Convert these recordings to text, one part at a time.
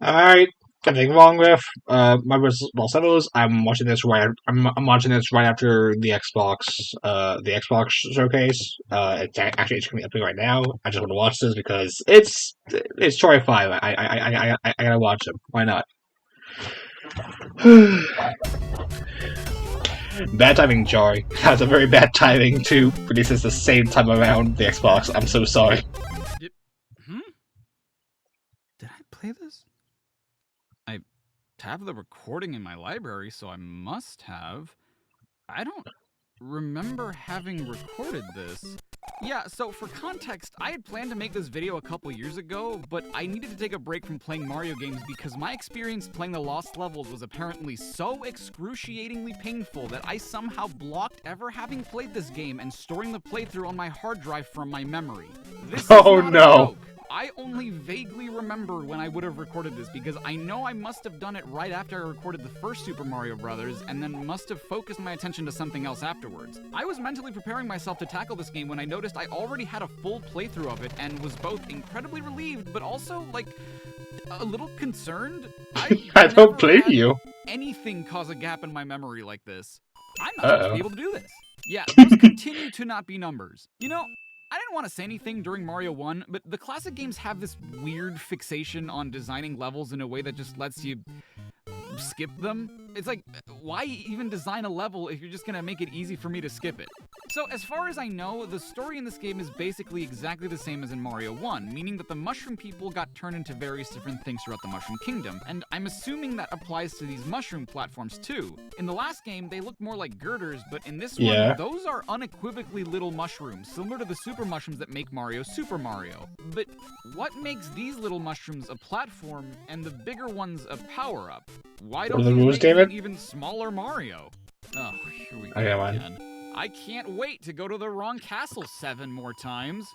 Alright, nothing wrong with my Los Angeles. I'm watching this right. I'm watching this right after the Xbox showcase. It's coming up right now. I just want to watch this because it's Troy 5. I gotta watch them. Why not? Bad timing, Jory. That's a very bad timing to release this the same time around the Xbox. I'm so sorry. Hmm? Did I play this? I have the recording in my library, so I must have. I don't remember having recorded this. Yeah, so for context, I had planned to make this video a couple years ago, but I needed to take a break from playing Mario games because my experience playing the Lost Levels was apparently so excruciatingly painful that I somehow blocked ever having played this game and storing the playthrough on my hard drive from my memory. This is Oh not no. a joke. I only vaguely remember when I would have recorded this because I know I must have done it right after I recorded the first Super Mario Bros. And then must have focused my attention to something else afterwards. I was mentally preparing myself to tackle this game when I noticed I already had a full playthrough of it and was both incredibly relieved but also, like, a little concerned. I don't blame you. Anything cause a gap in my memory like this. I'm not supposed to be able to do this. Yeah, those continue to not be numbers. You know, I didn't want to say anything during Mario 1, but the classic games have this weird fixation on designing levels in a way that just lets you skip them. It's like, why even design a level if you're just gonna make it easy for me to skip it? So as far as I know, the story in this game is basically exactly the same as in Mario 1, meaning that the mushroom people got turned into various different things throughout the Mushroom Kingdom, and I'm assuming that applies to these mushroom platforms too. In the last game, they looked more like girders, but in this one, those are unequivocally little mushrooms, similar to the super mushrooms that make Mario Super Mario. But what makes these little mushrooms a platform and the bigger ones a power-up? Why don't you make an even smaller Mario? Oh, here we go again. I can't wait to go to the wrong castle 7 more times.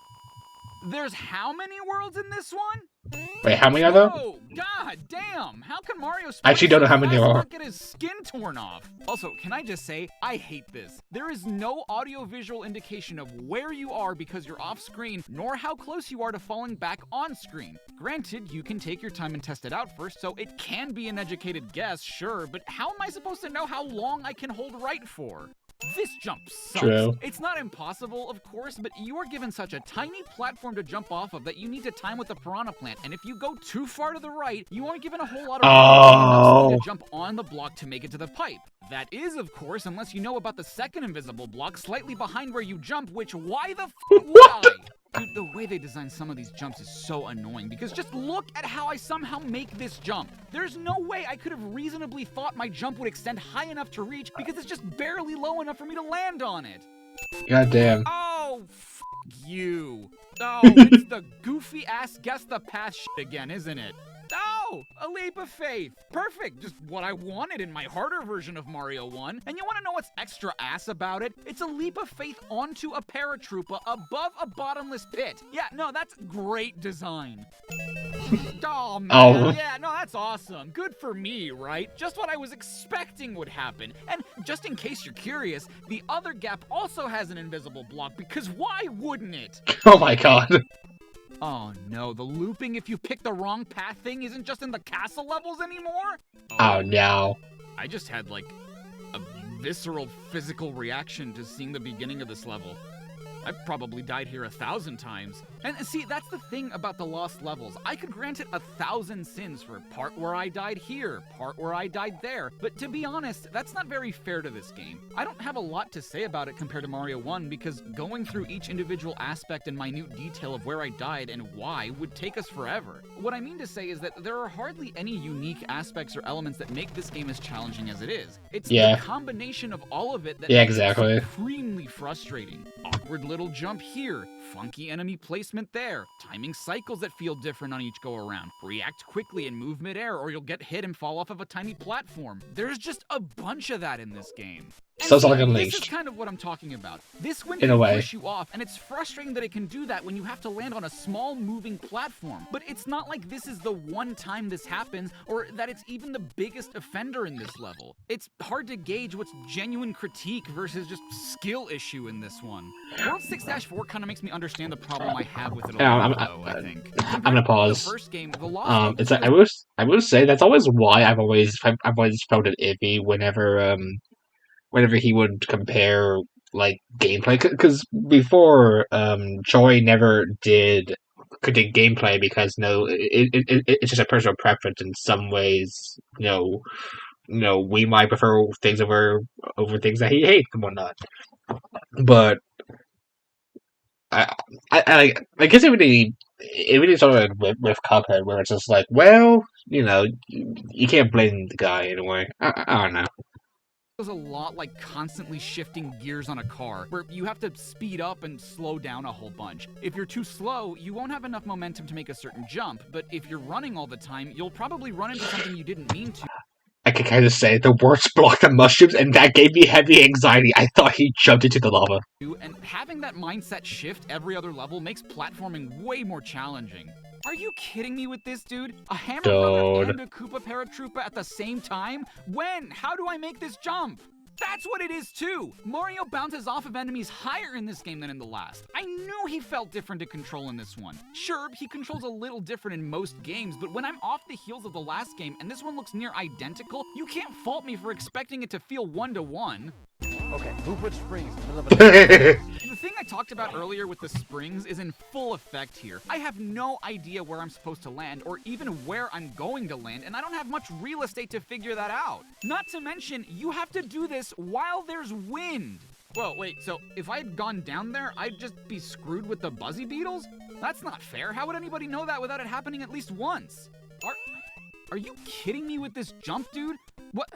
There's how many worlds in this one? Wait, how many are there? Oh, god damn! How can Mario I actually don't know how many there are. Not get his skin torn off? Also, can I just say, I hate this. There is no audio-visual indication of where you are because you're off-screen, nor how close you are to falling back on-screen. Granted, you can take your time and test it out first, so it can be an educated guess, sure, but how am I supposed to know how long I can hold right for? This jump sucks. True. It's not impossible, of course, but you are given such a tiny platform to jump off of that you need to time with the piranha plant, and if you go too far to the right, you aren't given a whole lot of room to jump on the block to make it to the pipe. That is, of course, unless you know about the second invisible block slightly behind where you jump, which why the f would I? Dude, the way they design some of these jumps is so annoying, because just look at how I somehow make this jump. There's no way I could have reasonably thought my jump would extend high enough to reach, because it's just barely low enough for me to land on it. God damn. Oh, f you. Oh, it's the goofy-ass guess the path shit again, isn't it? Oh, a leap of faith. Perfect, just what I wanted in my harder version of Mario 1. And you want to know what's extra ass about it? It's a leap of faith onto a paratrooper above a bottomless pit. Yeah, no, that's great design. Oh, man. Yeah, no, that's awesome. Good for me, right? Just what I was expecting would happen. And just in case you're curious, the other gap also has an invisible block, because why wouldn't it? Oh my god. Oh no, the looping if you pick the wrong path thing isn't just in the castle levels anymore? Oh no. I just had like a visceral physical reaction to seeing the beginning of this level. I've probably died here 1,000 times. And see, that's the thing about the Lost Levels. I could grant it 1,000 sins for part where I died here, part where I died there. But to be honest, that's not very fair to this game. I don't have a lot to say about it compared to Mario 1 because going through each individual aspect and minute detail of where I died and why would take us forever. What I mean to say is that there are hardly any unique aspects or elements that make this game as challenging as it is. It's the combination of all of it that makes it supremely frustrating. Awkward little jump here, funky enemy placement there, timing cycles that feel different on each go-around, react quickly and move mid-air or you'll get hit and fall off of a tiny platform. There's just a bunch of that in this game. So it's like This Unleashed. is kind of what I'm talking about. This wind In a can way. push you off, and it's frustrating that it can do that when you have to land on a small moving platform. But it's not like this is the one time this happens, or that it's even the biggest offender in this level. It's hard to gauge what's genuine critique versus just skill issue in this one. World 6-4 kind of makes me understand the problem I have with it a little, though, I think. I'm gonna pause. The first game, the Lost It's like, I will say that's always why I've always felt it iffy whenever he would compare like gameplay, because before Choi never did critique gameplay because it's just a personal preference. In some ways, we might prefer things over things that he hates and whatnot. But I guess it really started with Cuphead, where it's just like, well, you can't blame the guy in a way. I don't know. Feels a lot like constantly shifting gears on a car, where you have to speed up and slow down a whole bunch. If you're too slow, you won't have enough momentum to make a certain jump, but if you're running all the time, you'll probably run into something you didn't mean to. I can kind of say the words blocked the mushrooms, and that gave me heavy anxiety. I thought he jumped into the lava. And having that mindset shift every other level makes platforming way more challenging. Are you kidding me with this, dude? A Hammer Brother and a Koopa Paratroopa at the same time? When? How do I make this jump? That's what it is, too! Mario bounces off of enemies higher in this game than in the last. I knew he felt different to control in this one. Sure, he controls a little different in most games, but when I'm off the heels of the last game and this one looks near identical, you can't fault me for expecting it to feel one-to-one. Okay, who put springs in the middle of The thing I talked about earlier with the springs is in full effect here. I have no idea where I'm supposed to land or even where I'm going to land, and I don't have much real estate to figure that out. Not to mention, you have to do this while there's wind. Whoa, wait, so if I had gone down there, I'd just be screwed with the Buzzy Beetles? That's not fair. How would anybody know that without it happening at least once? Are you kidding me with this jump, dude? What?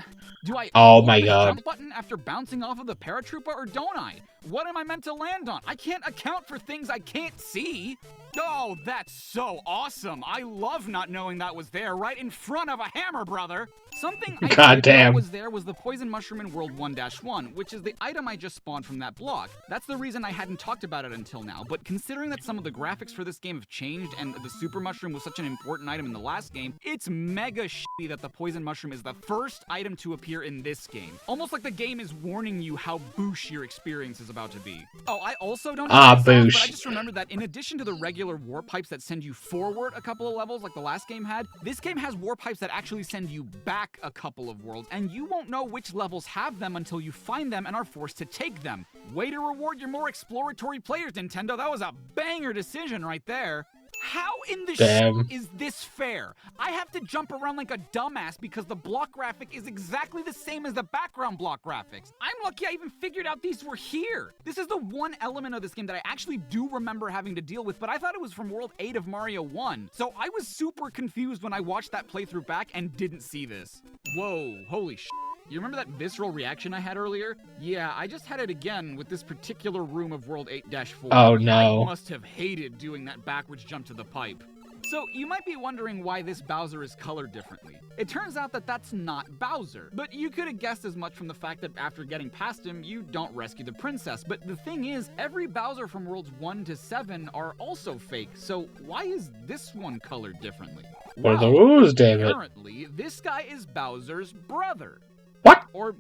Do I Oh hold my the God. jump button after bouncing off of the paratroopa, or don't I? What am I meant to land on? I can't account for things I can't see. Oh, that's so awesome. I love not knowing that was there right in front of a Hammer Brother. Something I God didn't know damn. was there was the poison mushroom in World 1-1, which is the item I just spawned from that block. That's the reason I hadn't talked about it until now, but considering that some of the graphics for this game have changed and the super mushroom was such an important item in the last game, it's mega shitty that the poison mushroom is the first item to appear in this game. Almost like the game is warning you how boosh your experience is about to be. Oh, I also don't know boosh. but I just remembered that in addition to the regular warp pipes that send you forward a couple of levels like the last game had, this game has warp pipes that actually send you back a couple of worlds, and you won't know which levels have them until you find them and are forced to take them. Way to reward your more exploratory players, Nintendo. That was a banger decision right there. How in the Damn. shit is this fair? I have to jump around like a dumbass because the block graphic is exactly the same as the background block graphics. I'm lucky I even figured out these were here. This is the one element of this game that I actually do remember having to deal with, but I thought it was from World 8 of Mario 1. So I was super confused when I watched that playthrough back and didn't see this. Whoa, holy shit. You remember that visceral reaction I had earlier? Yeah, I just had it again with this particular room of World 8-4. Oh, no. I must have hated doing that backwards jump to the pipe. So, you might be wondering why this Bowser is colored differently. It turns out that that's not Bowser, but you could have guessed as much from the fact that after getting past him, you don't rescue the princess. But the thing is, every Bowser from Worlds 1 to 7 are also fake, so why is this one colored differently? What are the rules, damn it? Apparently, this guy is Bowser's brother. What? Or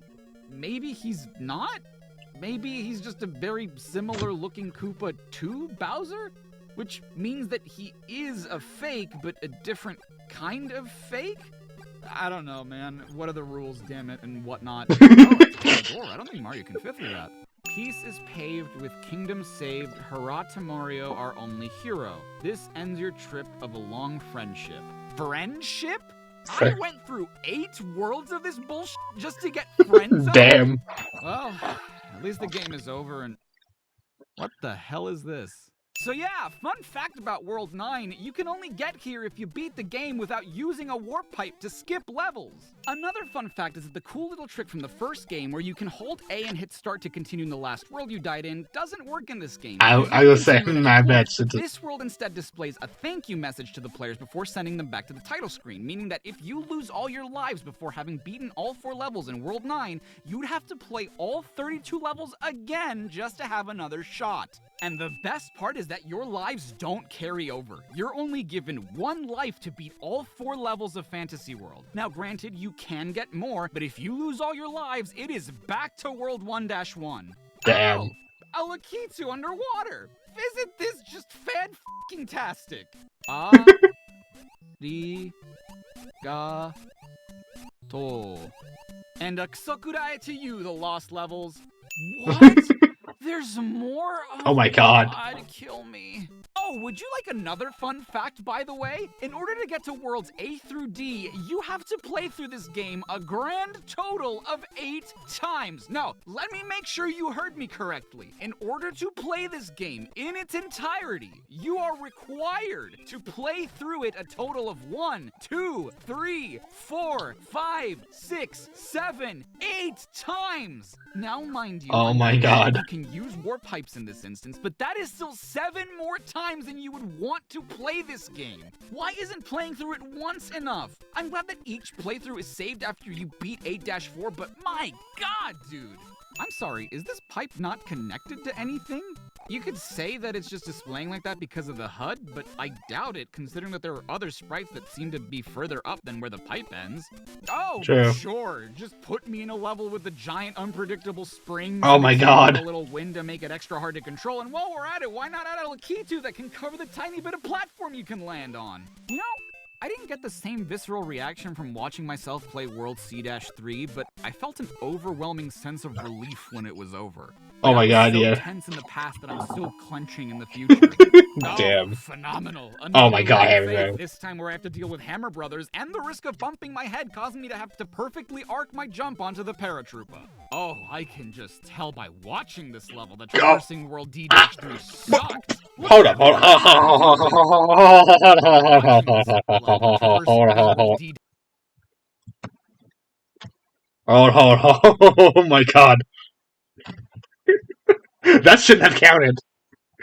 maybe he's not? Maybe he's just a very similar looking Koopa to Bowser? Which means that he is a fake, but a different kind of fake? I don't know, man. What are the rules, damn it, and whatnot? Oh, that's a door. I don't think Mario can fit through that. Peace is paved with kingdom saved. Hurrah to Mario, our only hero. This ends your trip of a long friendship. Friendship? I went through 8 worlds of this bullshit just to get friends. Damn. Well, at least the game is over and... What the hell is this? So yeah, fun fact about World 9, you can only get here if you beat the game without using a warp pipe to skip levels. Another fun fact is that the cool little trick from the first game where you can hold A and hit start to continue in the last world you died in doesn't work in this game. I was saying, I bet. This world instead displays a thank you message to the players before sending them back to the title screen, meaning that if you lose all your lives before having beaten all 4 levels in World 9, you'd have to play all 32 levels again just to have another shot. And the best part is that your lives don't carry over. You're only given 1 life to beat all 4 levels of Fantasy World. Now granted, you can get more, but if you lose all your lives, it is back to World 1-1. Damn. Oh, a Lakitu underwater! Isn't this just fan-f***ing-tastic? Arigato. And a kusokurae to you, the lost levels. What? There's more? Oh my god. Kill me. Oh, would you like another fun fact, by the way? In order to get to worlds A through D, you have to play through this game a grand total of 8 times. No, let me make sure you heard me correctly. In order to play this game in its entirety, you are required to play through it a total of 1, 2, 3, 4, 5, 6, 7, 8 times. Now, mind you, oh my god, you can use warp pipes in this instance, but that is still 7 more times than you would want to play this game. Why isn't playing through it once enough? I'm glad that each playthrough is saved after you beat 8-4, but my god, dude. I'm sorry, is this pipe not connected to anything? You could say that it's just displaying like that because of the HUD, but I doubt it, considering that there are other sprites that seem to be further up than where the pipe ends. Oh, true. Sure, just put me in a level with the giant unpredictable springs. Oh my god. A little wind to make it extra hard to control, and while we're at it, why not add a Lakitu that can cover the tiny bit of platform you can land on? You know, I didn't get the same visceral reaction from watching myself play World C-3, but I felt an overwhelming sense of relief when it was over. Oh my god, so yeah. Tense in the past that I'm still clenching in the future. Damn. Phenomenal. Oh my god, Hammer. This time where I have to deal with Hammer Brothers and the risk of bumping my head causing me to have to perfectly arc my jump onto the paratrooper. Oh, I can just tell by watching this level that traversing World D-3 sucked. Hold up. Oh my god. That shouldn't have counted.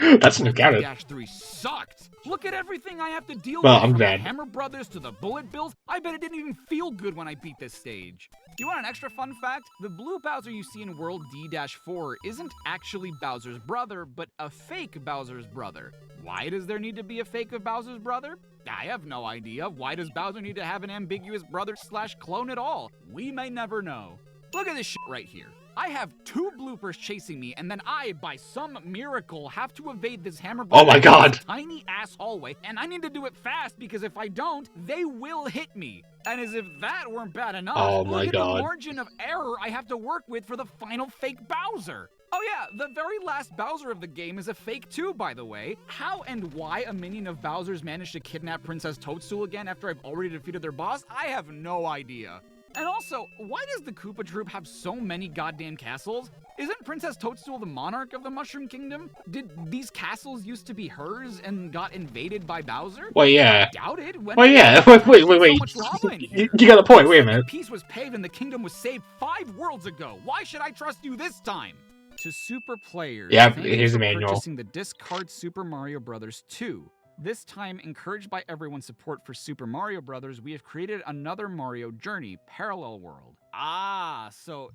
That shouldn't have counted. D-3 sucked. Look at everything I have to deal Well, with. I'm From glad. the Hammer Brothers to the Bullet Bills. I bet it didn't even feel good when I beat this stage. You want an extra fun fact? The blue Bowser you see in World D-4 isn't actually Bowser's brother, but a fake Bowser's brother. Why does there need to be a fake of Bowser's brother? I have no idea. Why does Bowser need to have an ambiguous brother/clone at all? We may never know. Look at this shit right here. I have 2 bloopers chasing me, and then I, by some miracle, have to evade this Hammer Oh my god! Tiny ass hallway, and I need to do it fast because if I don't, they will hit me. And as if that weren't bad enough, Oh my look at god. the margin of error I have to work with for the final fake Bowser. Oh yeah, the very last Bowser of the game is a fake too, by the way. How and why a minion of Bowser's managed to kidnap Princess Toadstool again after I've already defeated their boss, I have no idea. And also, why does the Koopa Troop have so many goddamn castles? Isn't Princess Toadstool the monarch of the Mushroom Kingdom? Did these castles used to be hers and got invaded by Bowser? Well, yeah. I doubt it. Well, yeah. Wait. So much lava in here. You got a point. Wait a minute. The piece was paved and the kingdom was saved 5 worlds ago. Why should I trust you this time? To super players, Yeah, thank you here's for the manual. purchasing the discard Super Mario Bros. 2. This time, encouraged by everyone's support for Super Mario Bros., we have created another Mario Journey, Parallel World. Ah, so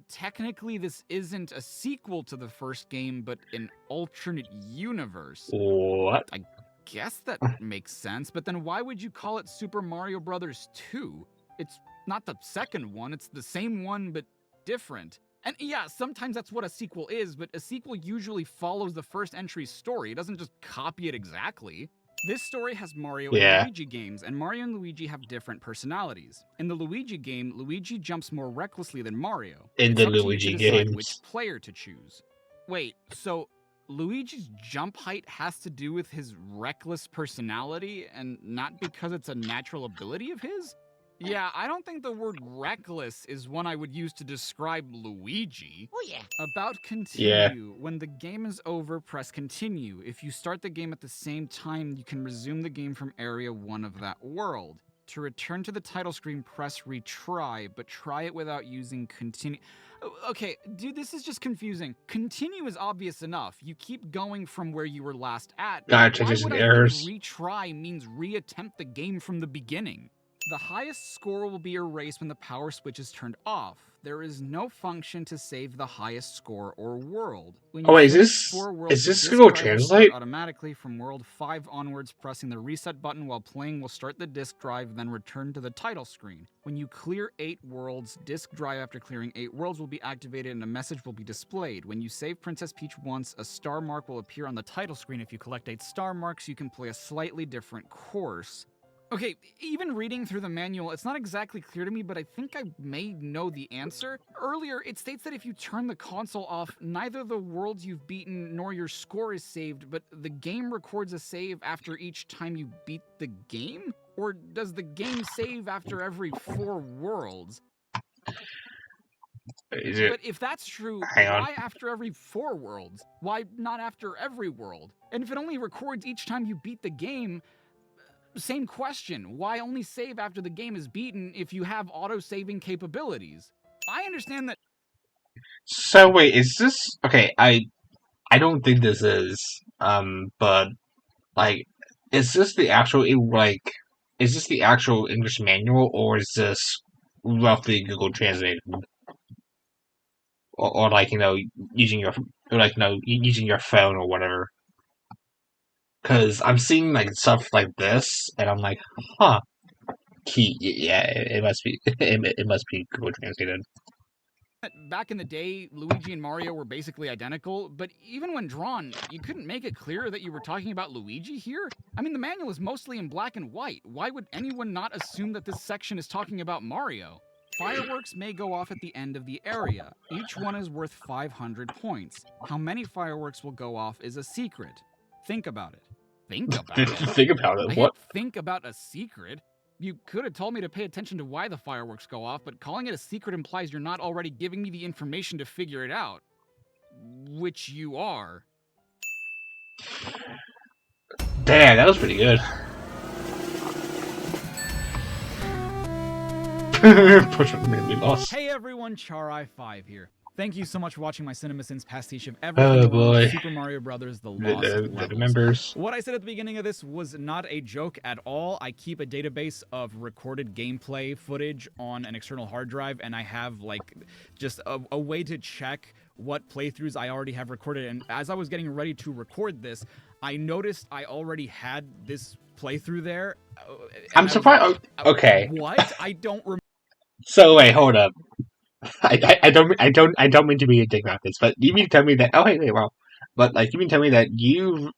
technically this isn't a sequel to the first game, but an alternate universe. What? I guess that makes sense, but then why would you call it Super Mario Bros. 2? It's not the second one, it's the same one, but different. And yeah, sometimes that's what a sequel is, but a sequel usually follows the first entry's story. It doesn't just copy it exactly. This story has Mario and Luigi games, and Mario and Luigi have different personalities. In the Luigi game, Luigi jumps more recklessly than Mario. In It's the up to you Luigi to decide games. which player to choose. Wait, so Luigi's jump height has to do with his reckless personality, and not because it's a natural ability of his? Yeah, I don't think the word reckless is one I would use to describe Luigi. Oh yeah. About continue. When the game is over, press continue. If you start the game at the same time, you can resume the game from area 1 of that world. To return to the title screen, press retry, but try it without using continue. Okay, dude, this is just confusing. Continue is obvious enough. You keep going from where you were last at. Gotta Why change would some I errors. think retry means reattempt the game from the beginning? The highest score will be erased when the power switch is turned off. There is no function to save the highest score or world. When you Oh wait, finish 4 worlds, is the this disc Google drive will Translate? start automatically from world 5 onwards. Pressing the reset button while playing will start the disc drive, then return to the title screen. When you clear 8 worlds, disc drive after clearing 8 worlds will be activated and a message will be displayed. When you save Princess Peach once, a star mark will appear on the title screen. If you collect 8 star marks, you can play a slightly different course. Okay, even reading through the manual, it's not exactly clear to me, but I think I may know the answer. Earlier, it states that if you turn the console off, neither the worlds you've beaten nor your score is saved, but the game records a save after each time you beat the game? Or does the game save after every 4 worlds? Is it? But if that's true, Hang on. why after every 4 worlds? Why not after every world? And if it only records each time you beat the game, same question. Why only save after the game is beaten if you have auto-saving capabilities? I understand that. So wait, is this okay? I don't think this is. But like, is this the actual Is this the actual English manual, or is this roughly Google Translate, or like using your using your phone or whatever? Because I'm seeing like stuff like this, and I'm like, huh. Yeah, it must be. It must be Google translated. Back in the day, Luigi and Mario were basically identical, but even when drawn, you couldn't make it clear that you were talking about Luigi here? I mean, the manual is mostly in black and white. Why would anyone not assume that this section is talking about Mario? Fireworks may go off at the end of the area. Each one is worth 500 points. How many fireworks will go off is a secret. Think about it. Think about it? Think about it. I What? can't think about a secret. You could have told me to pay attention to why the fireworks go off, but calling it a secret implies you're not already giving me the information to figure it out. Which you are. Damn, that was pretty good. Push made me lost. Hey everyone, Charai5 here. Thank you so much for watching my CinemaSins pastiche of everything boy. Super Mario Bros. The Lost The Levels. members. What I said at the beginning of this was not a joke at all. I keep a database of recorded gameplay footage on an external hard drive, and I have like just a way to check what playthroughs I already have recorded. And as I was getting ready to record this, I noticed I already had this playthrough there. I'm surprised. Okay. What? I don't remember. So wait, hold up. I don't mean to be a dick about this, but you mean to tell me that? Oh wait, well, but like you mean to tell me that you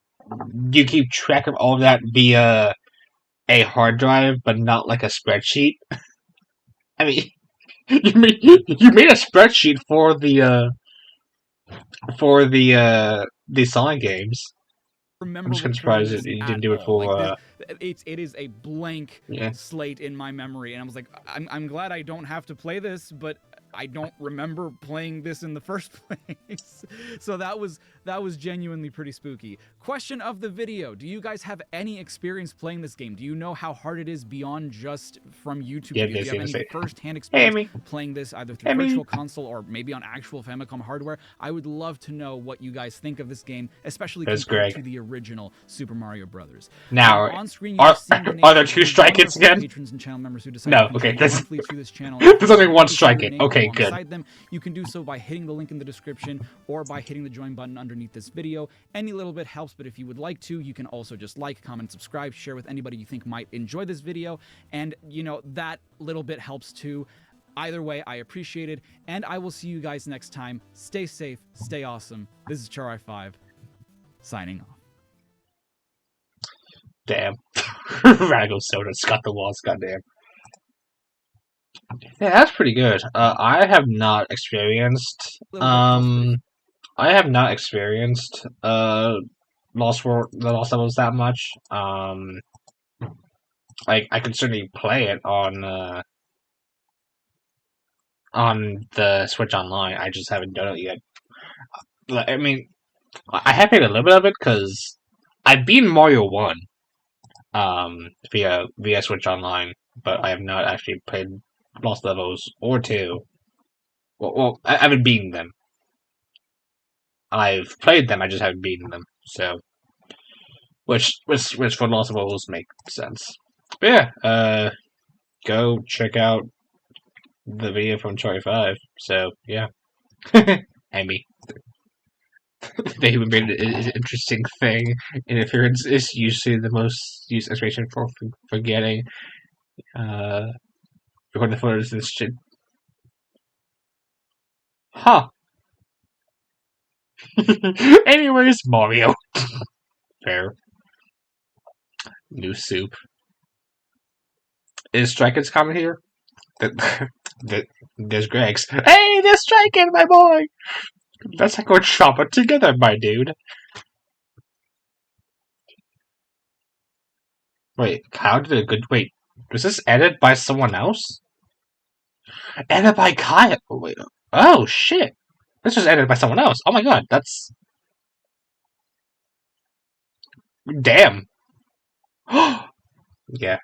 keep track of all of that via a hard drive, but not like a spreadsheet? I mean, you made a spreadsheet for the Sonic games. Remember I'm just kind of surprised that you didn't do it for. Like it is a blank Yeah. slate in my memory, and I was like, I'm glad I don't have to play this, but I don't remember playing this in the first place. So that was genuinely pretty spooky. Question of the video: do you guys have any experience playing this game? Do you know how hard it is beyond just from YouTube? Yeah, Do you have any say. first-hand experience Amy. playing this either through Virtual Console or maybe on actual Famicom hardware? I would love to know what you guys think of this game, especially compared to the original Super Mario Brothers. Now, on screen, are there 2 strike-ins again? Patrons and channel members who decide No, to okay, contribute monthly to this channel. there's only 1 strike-in. Okay, good. Alongside them, you can do so by hitting the link in the description or by hitting the join button underneath this video. Any little bit helps, but if you would like to, you can also just like, comment, subscribe, share with anybody you think might enjoy this video, and you know, that little bit helps too. Either way, I appreciate it, and I will see you guys next time. Stay safe, stay awesome. This is Charai5, signing off. Damn. Radical Soda's got the walls, goddamn. Yeah, that's pretty good. I have not experienced Lost Levels that much. Like I could certainly play it on on the Switch Online. I just haven't done it yet. I mean, I have played a little bit of it because I've beaten Mario 1 via Switch Online, but I have not actually played Lost Levels or 2. I haven't beaten them. I've played them, I just haven't beaten them. So, which for Lost Levels makes sense. But yeah, go check out the video from 25. So yeah, Amy. They made an interesting thing. Interference is usually the most used explanation for forgetting. Uh, recording the photos of this shit. Huh. Anyways, Mario. Fair. New soup. Is Strikers coming here? There's Greg's. Hey, there's Striker, my boy! Let's go shopping together, my dude. Wait, how did a good... Wait, was this edited by someone else? Edited by Kyle. Wait, oh, shit. This was edited by someone else. Oh my god, that's... Damn. Yeah.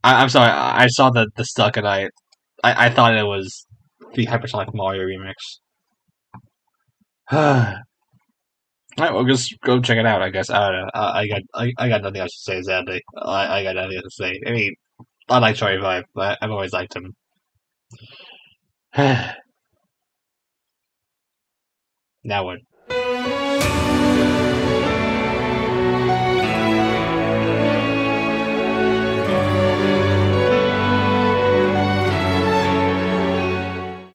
I'm sorry, I saw the stuck and I thought it was the Hypersonic Mario remix. Alright, well, just go check it out, I guess. I don't know. I got nothing else to say, sadly. I got nothing else to say. I mean, I like Troy Vibe. I've always liked him. Now what?